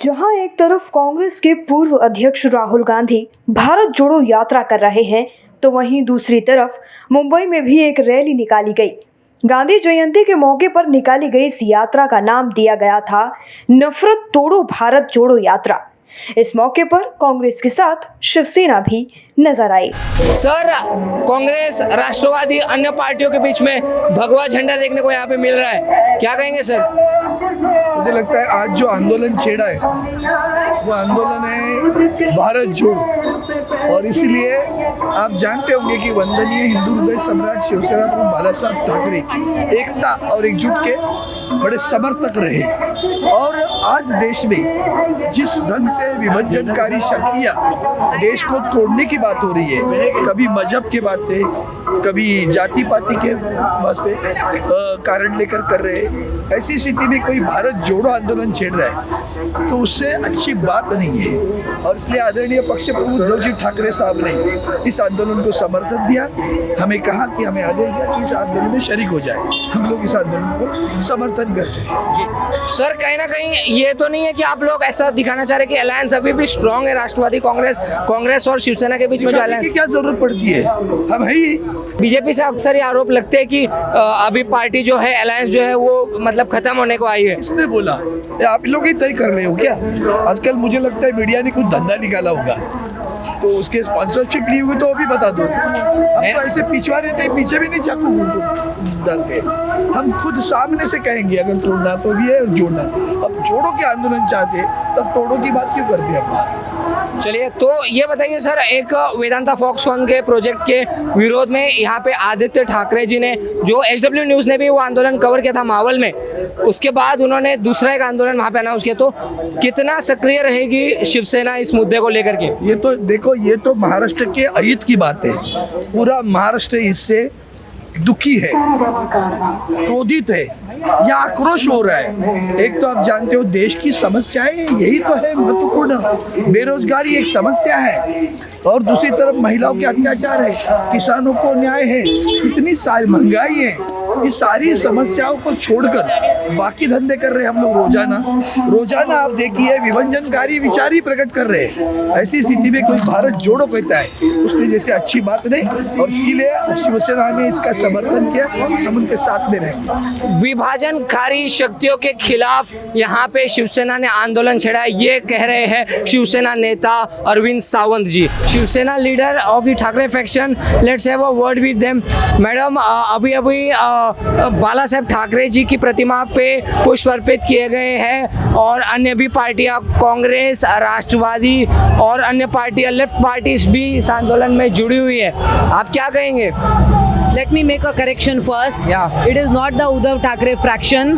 जहां एक तरफ कांग्रेस के पूर्व अध्यक्ष राहुल गांधी भारत जोड़ो यात्रा कर रहे हैं, तो वहीं दूसरी तरफ मुंबई में भी एक रैली निकाली गई। गांधी जयंती के मौके पर निकाली गई इस यात्रा का नाम दिया गया था नफरत तोड़ो भारत जोड़ो यात्रा। इस मौके पर कांग्रेस के साथ शिवसेना भी नजर आई। सर, कांग्रेस, राष्ट्रवादी, अन्य पार्टियों के बीच में भगवा झंडा देखने को यहाँ पे मिल रहा है, क्या कहेंगे सर? मुझे लगता है आज जो आंदोलन छेड़ा है वो आंदोलन है भारत जोड़ो, और इसीलिए आप जानते होंगे कि वंदनीय हिंदू हृदय सम्राट शिवसेना प्रमुख बाला साहब ठाकरे एकता और एकजुट के बड़े समर्थक रहे। और आज देश में जिस ढंग से विभाजनकारी शक्तियां देश को तोड़ने की बात हो रही है, कभी मजहब की बातें, कभी जाति पाति के वास्ते कारण लेकर कर रहे हैं, ऐसी स्थिति में कोई भारत जोड़ो आंदोलन छेड़ रहा है तो उससे अच्छी बात नहीं है। और इसलिए आदरणीय पक्ष प्रमुख उद्धव जी ठाकरे साहब ने इस आंदोलन को समर्थन दिया, हमें कहा कि हमें आदेश दिया कि इस आंदोलन में शरीक हो जाए। हम लोग इस आंदोलन को समर्थन करते हैं। जी सर, कहीं ना कहीं ये तो नहीं है कि आप लोग ऐसा दिखाना चाह रहे कि अलायंस अभी भी स्ट्रांग है, राष्ट्रवादी कांग्रेस और शिवसेना के बीच में जो अलायंस की क्या जरूरत पड़ती है, हम है ही। बीजेपी से अक्सर ये आरोप लगते हैं कि अभी पार्टी जो है, अलायंस जो है वो मतलब खत्म होने को आई है। किसने बोला? आप लोग ही तय कर रहे हो क्या? आजकल मुझे लगता है मीडिया ने कुछ धंधा निकाला होगा, तो उसके स्पॉन्सरशिप ली हुई तो अभी बता दो। हम तो ऐसे पिछवाड़े नहीं, पीछे भी नहीं चाकू डालते, हम खुद सामने से कहेंगे अगर तोड़ना तो भी है और जोड़ना। अब जोड़ो के आंदोलन चाहते तब तोड़ो की बात क्यों करते हैं? चलिए, तो ये बताइए सर, एक वेदांता फॉक्सकॉन के प्रोजेक्ट के विरोध में यहाँ पे आदित्य ठाकरे जी ने, जो HW न्यूज़ ने भी वो आंदोलन कवर किया था मावल में, उसके बाद उन्होंने दूसरा एक आंदोलन वहाँ पे अनाउंस किया, तो कितना सक्रिय रहेगी शिवसेना इस मुद्दे को लेकर के? ये तो देखो, ये तो महाराष्ट्र के अहित की बात है। पूरा महाराष्ट्र इससे दुखी है, क्रोधित है, या आक्रोश हो रहा है। एक तो आप जानते हो देश की समस्याएं यही तो है महत्वपूर्ण, बेरोजगारी एक समस्या है, और दूसरी तरफ महिलाओं के अत्याचार है, किसानों को न्याय है, इतनी सारी महंगाई है। इस सारी समस्याओं को छोड़कर बाकी धंधे कर रहे हैं हम लोग रोजाना आप देखिए विभाजनकारी विचार ही प्रकट कर रहे हैं। ऐसी स्थिति में कोई भारत जोड़ो कहता है उसके जैसे अच्छी बात नहीं, और इसके लिए शिवसेना ने इसका समर्थन किया, हम उनके साथ में रहेंगे। विभाजनकारी शक्तियों के खिलाफ यहाँ पे शिवसेना ने आंदोलन छेड़ा, ये कह रहे हैं शिवसेना नेता Arvind Sawant ji, Shiv Sena leader of the Thackeray faction. Let's have a word with them. Madam, अभी बाला साहब ठाकरे जी की प्रतिमा पे पुष्प अर्पित किए गए हैं, और अन्य भी पार्टियां, कांग्रेस, राष्ट्रवादी और अन्य पार्टियां, लेफ्ट पार्टीज भी इस आंदोलन में जुड़ी हुई है, आप क्या कहेंगे? Let me make a correction first. Yeah. It is not the Uddhav Thackeray fraction.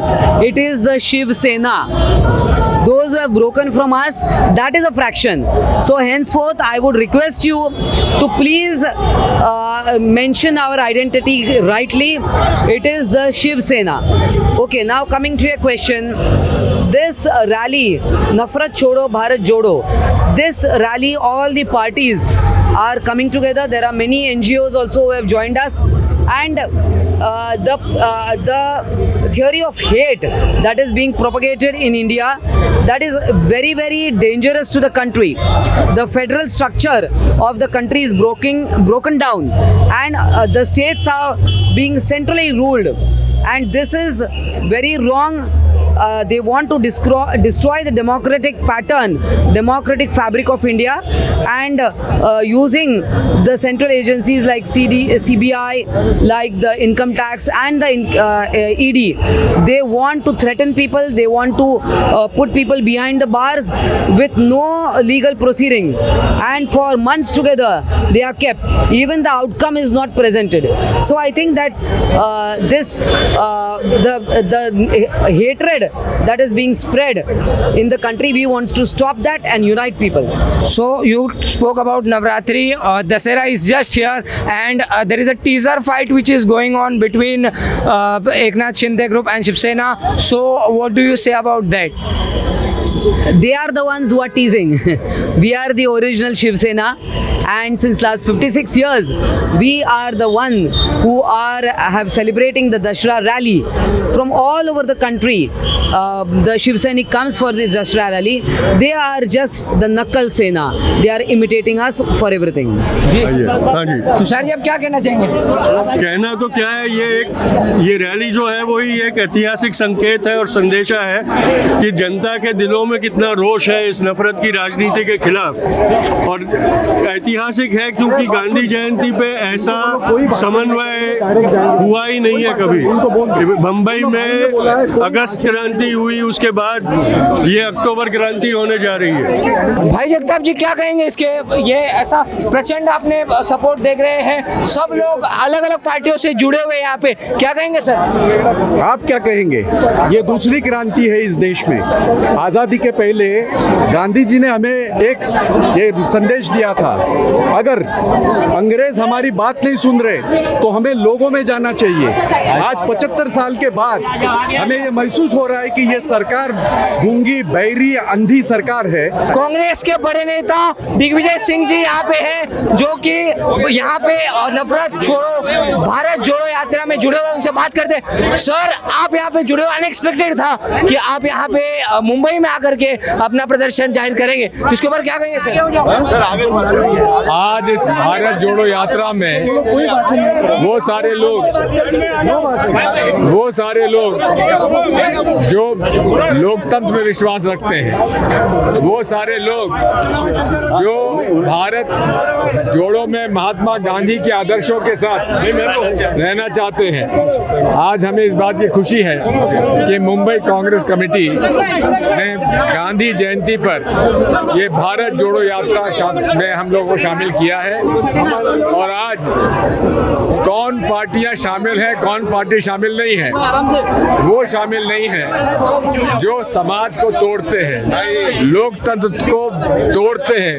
It is the Shiv Sena. Those who have broken from us, that is a fraction. So henceforth, I would request you to please mention our identity rightly. It is the Shiv Sena. Okay, now coming to your question. This rally, Nafrat Chodo Bharat Jodo, this rally, all the parties are coming together. There are many NGOs also who have joined us, and the theory of hate that is being propagated in India, that is very, very dangerous to the country. The federal structure of the country is broken down, and the states are being centrally ruled, and this is very wrong. They want to destroy the democratic pattern, democratic fabric of India, and using the central agencies like CBI, like the income tax and the ED. They want to threaten people. They want to put people behind the bars with no legal proceedings, and for months together they are kept. Even the outcome is not presented. So I think that the hatred that is being spread in the country, we want to stop that and unite people. So you spoke about Navratri. Dasera is just here, and there is a teaser fight which is going on between Eknath Shinde group and Shiv Sena. So what do you say about that? They are the ones who are teasing. We are the original Shiv Sena, and since last 56 years we are the one who have celebrating the Dashera rally from from all over the country, the Shiv Sainik comes for this Dasra rally. They are just the Nakal Sena. They are imitating us for everything. हाँ जी, तुषार जी आप क्या कहना चाहेंगे? कहना तो क्या है, ये रैली जो है वही एक ऐतिहासिक संकेत है और संदेशा है कि जनता के दिलों में कितना रोष है इस नफरत की राजनीति के खिलाफ। और ऐतिहासिक है क्योंकि गांधी जयंती पे ऐसा समन्वय हुआ ही नहीं है कभी। बम्बई में अगस्त क्रांति हुई, उसके बाद ये अक्टूबर क्रांति होने जा रही है। भाई जगताप जी क्या कहेंगे इसके? ये ऐसा प्रचंड आपने सपोर्ट देख रहे हैं, सब लोग अलग अलग पार्टियों से जुड़े हुए हैं यहाँ पे, क्या कहेंगे सर? आप क्या कहेंगे? ये दूसरी क्रांति है इस देश में। आज़ादी के पहले गांधी जी ने हमें एक ये संदेश दिया था, अगर अंग्रेज हमारी बात नहीं सुन रहे तो हमें लोगों में जाना चाहिए। आज 75 साल के बाद हमें ये महसूस हो रहा है कि ये सरकार गूंगी, बहरी, अंधी सरकार है। कांग्रेस के बड़े नेता दिग्विजय सिंह जी यहाँ पे हैं, जो कि यहाँ पे नफरत छोड़ो भारत जोड़ो यात्रा में जुड़े हुए, उनसे बात करते हैं। सर आप यहाँ पे जुड़े हुए, अनएक्सपेक्टेड था कि आप यहाँ पे मुंबई में आकर के अपना प्रदर्शन जाहिर करेंगे, तो इसके ऊपर क्या कहेंगे सर? आज इस भारत जोड़ो यात्रा में वो सारे लोग जो लोकतंत्र में विश्वास रखते हैं, वो सारे लोग जो भारत जोड़ो में महात्मा गांधी के आदर्शों के साथ रहना चाहते हैं। आज हमें इस बात की खुशी है कि मुंबई कांग्रेस कमेटी ने गांधी जयंती पर ये भारत जोड़ो यात्रा में हम लोगों को शामिल किया है। और आज कौन पार्टियां शामिल हैं, कौन पार्टी शामिल नहीं है, वो शामिल नहीं है जो समाज को तोड़ते हैं, लोकतंत्र को तोड़ते हैं,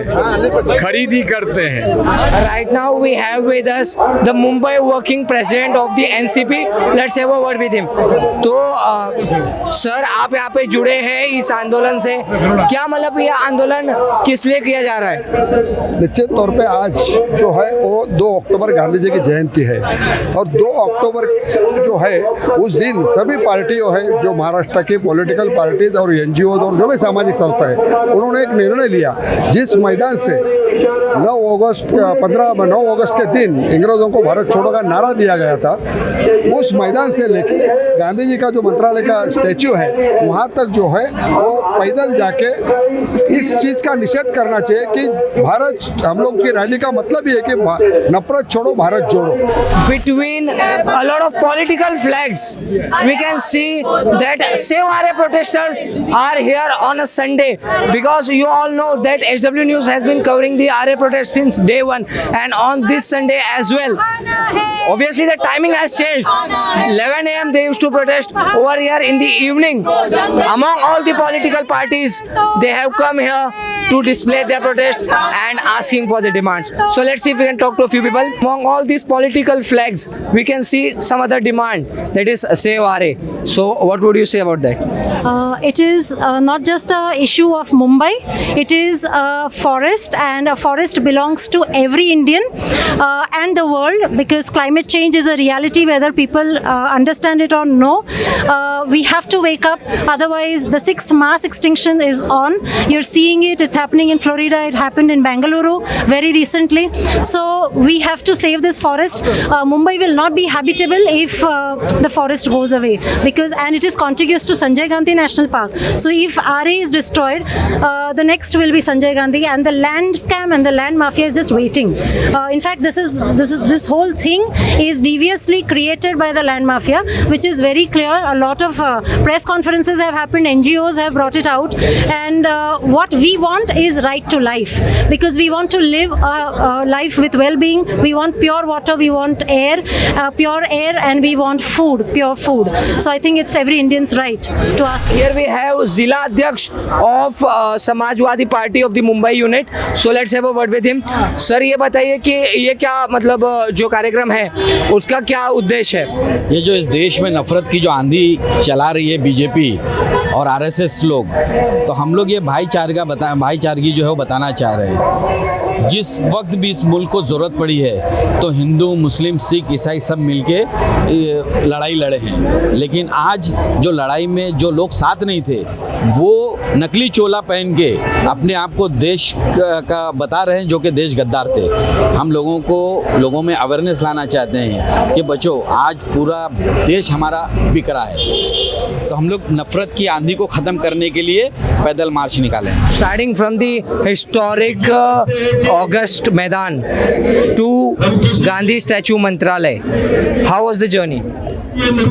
खरीदी करते हैं। Right now we have with us the Mumbai working president of the NCP. Let's have a word with him. तो सर आप यहाँ पे जुड़े हैं इस आंदोलन से, क्या मतलब ये आंदोलन किस लिए किया जा रहा है? निश्चित तौर पे आज जो है वो 2 अक्टूबर गांधी जी की जयंती है और 2 अक्टूबर जो है उस दिन सभी पार्टियों है जो महाराष्ट्र की पॉलिटिकल पार्टीज और NGO और जो भी सामाजिक संस्था है, उन्होंने एक निर्णय लिया जिस मैदान से 9 अगस्त के दिन अंग्रेजों को भारत छोड़ो का नारा दिया गया था, उस मैदान से लेके गांधी जी का जो मंत्रालय का स्टैच्यू है वहाँ तक जो है वो पैदल जाके इस चीज़ का निषेध करना चाहिए कि भारत, हम लोग की रैली का मतलब ये है कि नफरत छोड़ो भारत जोड़ो। Between a lot of political flags, we can see that Save Aare protesters are here on a Sunday, because you all know that HW News has been covering the Aare protest since day one, and on this Sunday as well. Obviously the timing has changed. 11 AM they used to protest, over here in the evening. Among all the political parties, they have come here to display their protest and asking for the demands. So let's see if we can talk to a few people. Among all these political flags, we can see some other demand, that is Save Aare. So what would you say about that? It is not just a issue of Mumbai. It is a forest, and a forest belongs to every Indian and the world, because climate change is a reality whether people understand it or no. We have to wake up, otherwise the 6th mass extinction is on. You're seeing it, it's happening in Florida, it happened in Bengaluru very recently. So we have to save this forest. Mumbai will not be habitable if the forest goes away, and it is contiguous to Sanjay Gandhi National Park. So if Aare is destroyed, the next will be Sanjay Gandhi, and the land scam and the land mafia is just waiting. In fact, this whole thing is deviously created by the land mafia, which is very clear. A lot of press conferences have happened, NGOs have brought it out, and what we want is right to life, because we want to live a life with well-being. We want pure water, we want pure air, and we want food, pure food. So I think it's every Indian's right to ask. Here we have Zila Adhyaksh of Samajwadi Party of the Mumbai unit. So let's have a word with him. Sir ये बताइए कि ये क्या मतलब जो कार्यक्रम है उसका क्या उद्देश्य है? ये जो इस देश में नफरत की जो आंधी चला रही है बीजेपी और आरएसएस लोग, तो हम लोग ये भाईचारगी जो है वो बताना चाह रहे हैं। जिस वक्त भी इस मुल्क को ज़रूरत पड़ी है तो हिंदू, मुस्लिम, सिख, ईसाई सब मिलके लड़ाई लड़े हैं। लेकिन आज जो लड़ाई में जो लोग साथ नहीं थे वो नकली चोला पहन के अपने आप को देश का बता रहे हैं, जो कि देश गद्दार थे। हम लोगों में अवेयरनेस लाना चाहते हैं कि बच्चों, आज पूरा देश हमारा बिक रहा है, तो हम लोग नफरत की आंधी को ख़त्म करने के लिए पैदल मार्च निकालें। Starting from the historic August Maidan to Gandhi Statue Mantralay, how was the journey?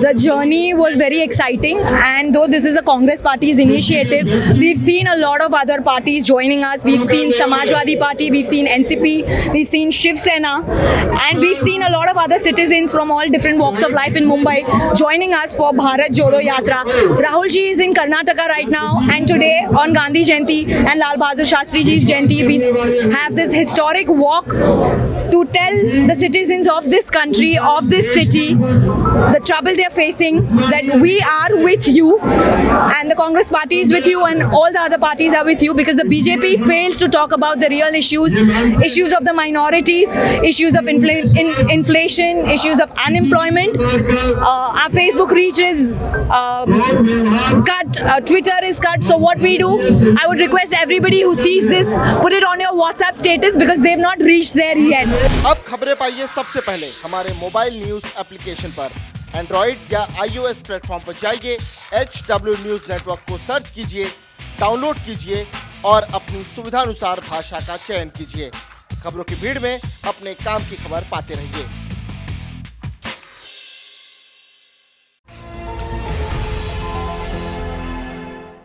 The journey was very exciting, and though this is a Congress party's initiative, we've seen a lot of other parties joining us. We've seen Samajwadi Party, we've seen NCP, we've seen Shiv Sena, and we've seen a lot of other citizens from all different walks of life in Mumbai joining us for Bharat Jodo Yatra. Rahul ji is in Karnataka right now, and today on Gandhi Jayanti and Lal Bahadur Shastri ji's Jayanti, we have this historic walk to tell the citizens of this country, of this city, the trouble they are facing, that we are with you, and the Congress party is with you, and all the other parties are with you, because the BJP fails to talk about the real issues of the minorities, issues of inflation, issues of unemployment. Our Facebook reach is cut, Twitter is cut. So what we do, I would request everybody who sees this, put it on your WhatsApp status, because they've not reached there yet. अब खबरें पाइए सबसे पहले हमारे mobile news application पर। Android या iOS platform पर जाइए, HW न्यूज नेटवर्क को सर्च कीजिए, डाउनलोड कीजिए और अपनी सुविधानुसार भाषा का चयन कीजिए। खबरों की भीड़ में अपने काम की खबर पाते रहिए।